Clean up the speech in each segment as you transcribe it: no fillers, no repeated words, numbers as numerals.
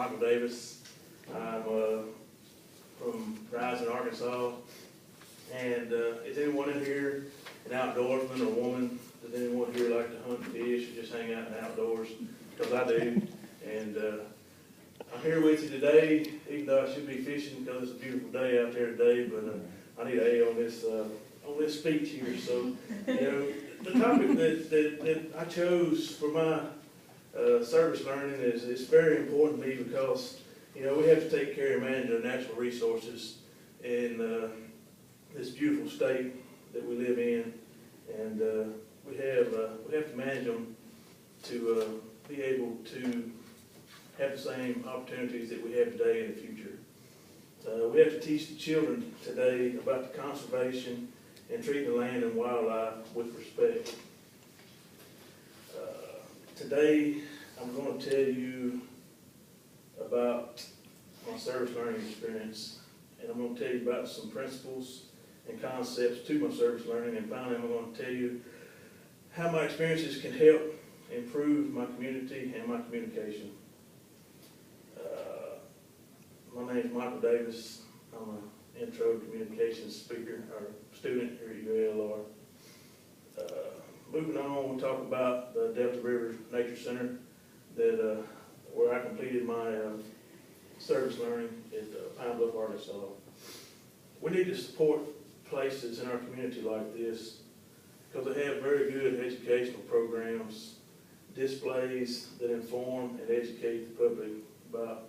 Michael Davis. I'm from Rising, Arkansas. And is anyone in here an outdoorsman or woman? Does anyone here like to hunt, fish, or just hang out in the outdoors? Because I do. And I'm here with you today, even though I should be fishing because it's a beautiful day out there today. But I need an A on this speech here. So, you know, the topic that I chose for my service learning is very important to me because, you know, we have to take care and manage our natural resources in this beautiful state that we live in, and we have to manage them to be able to have the same opportunities that we have today in the future. We have to teach the children today about the conservation and treating the land and wildlife with respect. Today, I'm going to tell you about my service learning experience, and I'm going to tell you about some principles and concepts to my service learning, and finally I'm going to tell you how my experiences can help improve my community and my communication. My name is Michael Davis. I'm an intro communications speaker or student here at UALR. Moving on, we'll talk about the Delta River Nature Center that where I completed my service learning at Pine Bluff, Arkansas. We need to support places in our community like this because they have very good educational programs, displays that inform and educate the public about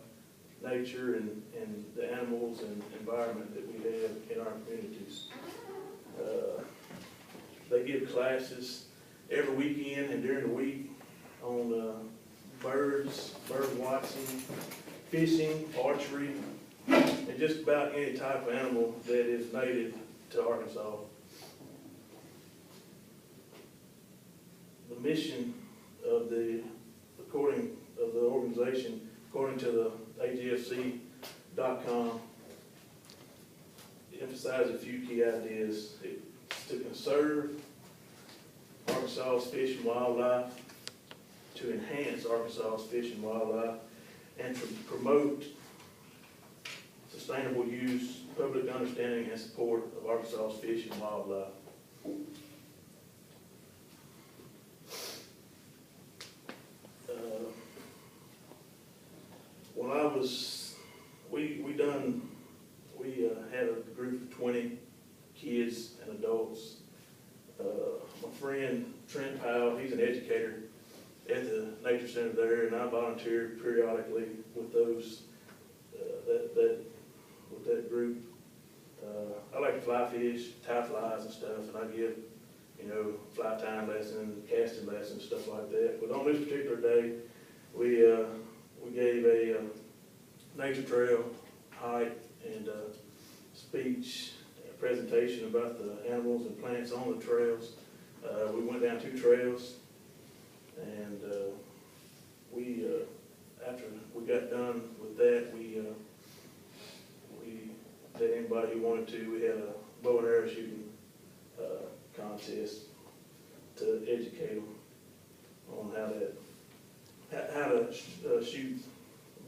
nature and the animals and environment that we have in our communities. They give classes every weekend and during the week on birds, bird watching, fishing, archery, and just about any type of animal that is native to Arkansas. The mission of the organization, according to the AGFC.com, emphasizes a few key ideas. It's to conserve Arkansas's fish and wildlife, to enhance Arkansas's fish and wildlife, and to promote sustainable use, public understanding, and support of Arkansas's fish and wildlife. When I was, we had a group of 20 kids and adults. My friend Trent Powell, he's an educator at the Nature Center there, and I volunteer periodically with those with that group. I like to fly fish, tie flies and stuff, and I give, you know, fly tying lessons, casting lessons, stuff like that. But on this particular day, we gave a nature trail hike and speech, presentation about the animals and plants on the trails. We went down 2 trails, and after we got done with that, we let anybody who wanted to. We had a bow and arrow shooting contest to educate them on how to shoot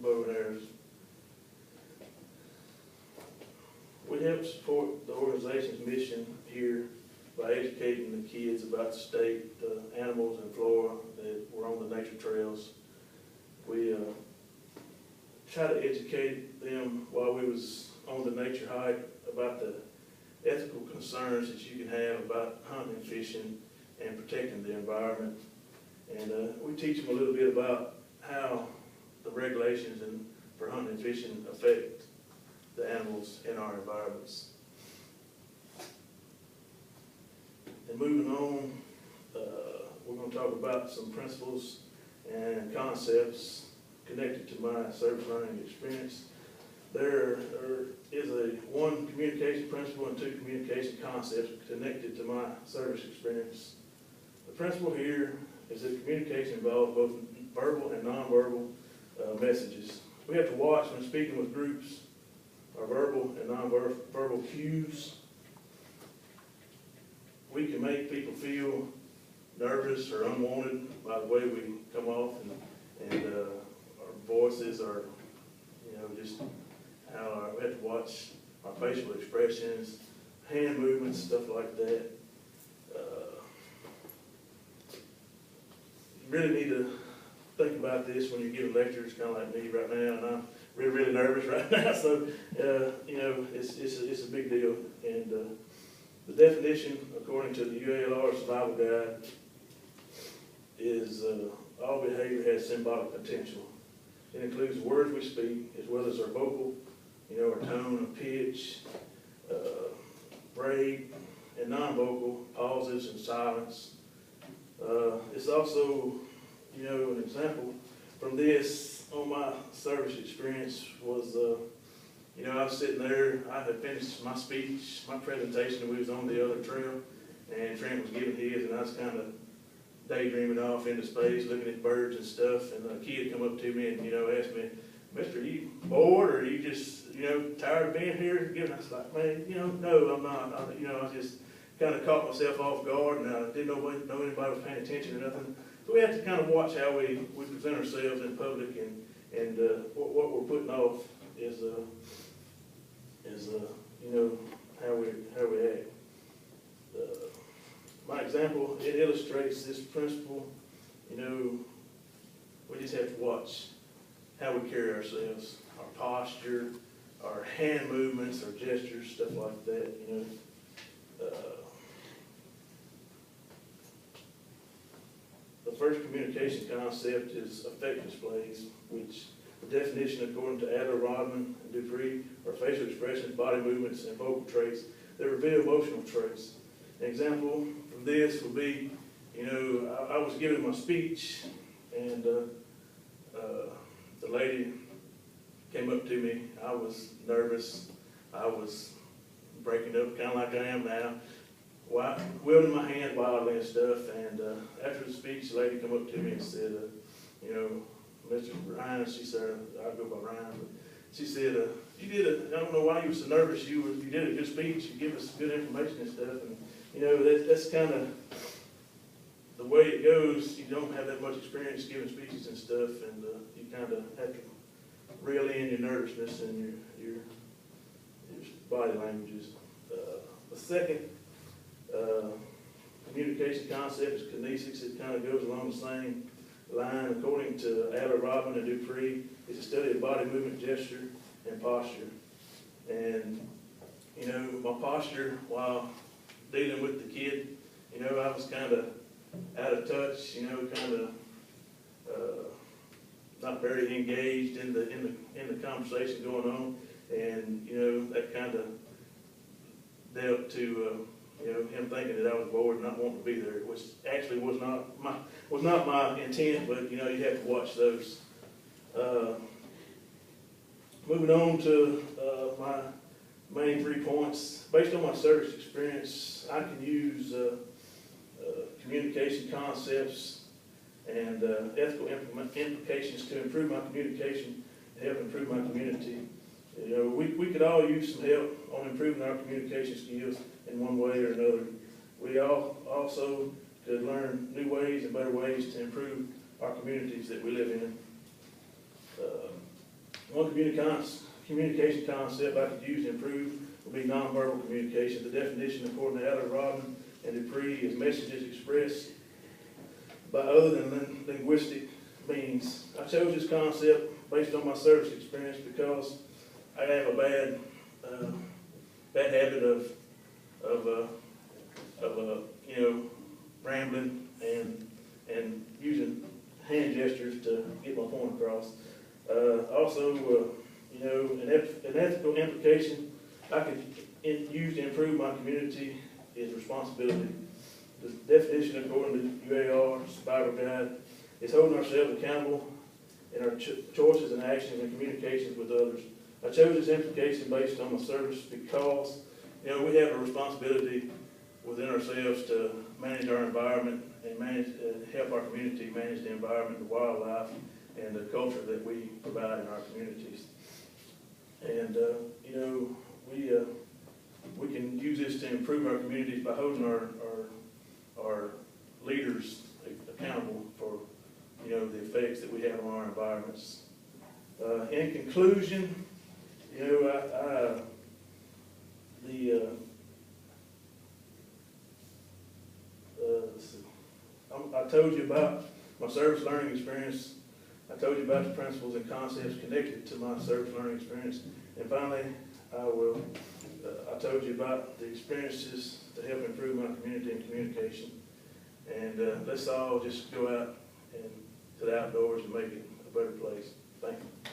bow and arrows. We help support the organization's mission here by educating the kids about the state, the animals and flora that were on the nature trails. We try to educate them while we was on the nature hike about the ethical concerns that you can have about hunting and fishing and protecting the environment. And we teach them a little bit about how the regulations for hunting and fishing affect the animals in our environments. And moving on, we're going to talk about some principles and concepts connected to my service learning experience. There is one communication principle and 2 communication concepts connected to my service experience. The principle here is that communication involves both verbal and nonverbal messages. We have to watch when speaking with groups our verbal and nonverbal cues. We can make people feel nervous or unwanted by the way we come off, and our voices are just how we have to watch our facial expressions, hand movements, stuff like that. You really need to think about this when you're giving lectures, kind of like me right now, and I'm really nervous right now. So, it's a big deal. And the definition, according to the UALR Survival Guide, is all behavior has symbolic potential. It includes words we speak, as well as our vocal, our tone and pitch, break, and non-vocal pauses and silence. It's also, an example from this on my service experience was, I was sitting there, I had finished my speech, my presentation, and we was on the other trail, and Trent was giving his, and I was kind of daydreaming off into space, looking at birds and stuff, and a kid come up to me and, asked me, "Mister, are you bored, or are you just, tired of being here?" I was like, "Man, no, I'm not." I just kind of caught myself off guard, and I didn't know anybody was paying attention or nothing. So we have to kind of watch how we present ourselves in public, and what we're putting off is how we act. My example, it illustrates this principle. We just have to watch how we carry ourselves, our posture, our hand movements, our gestures, stuff like that. The first communication concept is affect displays, which the definition, according to Adler, Rodman, and Dupree, are facial expressions, body movements, and vocal traits that reveal emotional traits. An example from this would be, I was giving my speech, and the lady came up to me. I was nervous. I was breaking up, kind of like I am now, wielding my hand wildly and stuff. And after the speech, the lady came up to me and said, "Mr. Ryan," she said, I go by Ryan, but she said, I don't know why you were so nervous. You did a good speech. You give us good information and stuff. And, that's kind of the way it goes. You don't have that much experience giving speeches and stuff, and you kind of have to reel in your nervousness and your body languages. The second communication concept is kinesics. It kind of goes along the same line. According to Adler, Rodman, and Dupree, it's a study of body movement, gesture, and posture. And, my posture while dealing with the kid, I was kind of out of touch, kind of not very engaged in the conversation going on, and that kind of dealt to him thinking that I was bored and not wanting to be there, which actually was not my intent, but you have to watch those. Moving on to my main 3 points. Based on my service experience, I can use communication concepts and ethical implications to improve my communication and help improve my community. We could all use some help on improving our communication skills in one way or another. We all also could learn new ways and better ways to improve our communities that we live in. One communication concept I could use to improve would be nonverbal communication. The definition, according to Adler, Rodman, and Dupree, is messages expressed by other than linguistic means. I chose this concept based on my service experience because I have a bad habit of rambling and using hand gestures to get my point across. Also, an ethical implication I could use to improve my community is responsibility. The definition, according to UAR Survival Guide, is holding ourselves accountable in our choices and actions and communications with others. I chose this implication based on my service because, we have a responsibility within ourselves to manage our environment and help our community manage the environment, the wildlife, and the culture that we provide in our communities. And, we can use this to improve our communities by holding our leaders accountable for, the effects that we have on our environments. In conclusion, you know, I told you about my service learning experience. I told you about the principles and concepts connected to my service learning experience. And finally, I told you about the experiences to help improve my community and communication. And let's all just go out and to the outdoors and make it a better place. Thank you.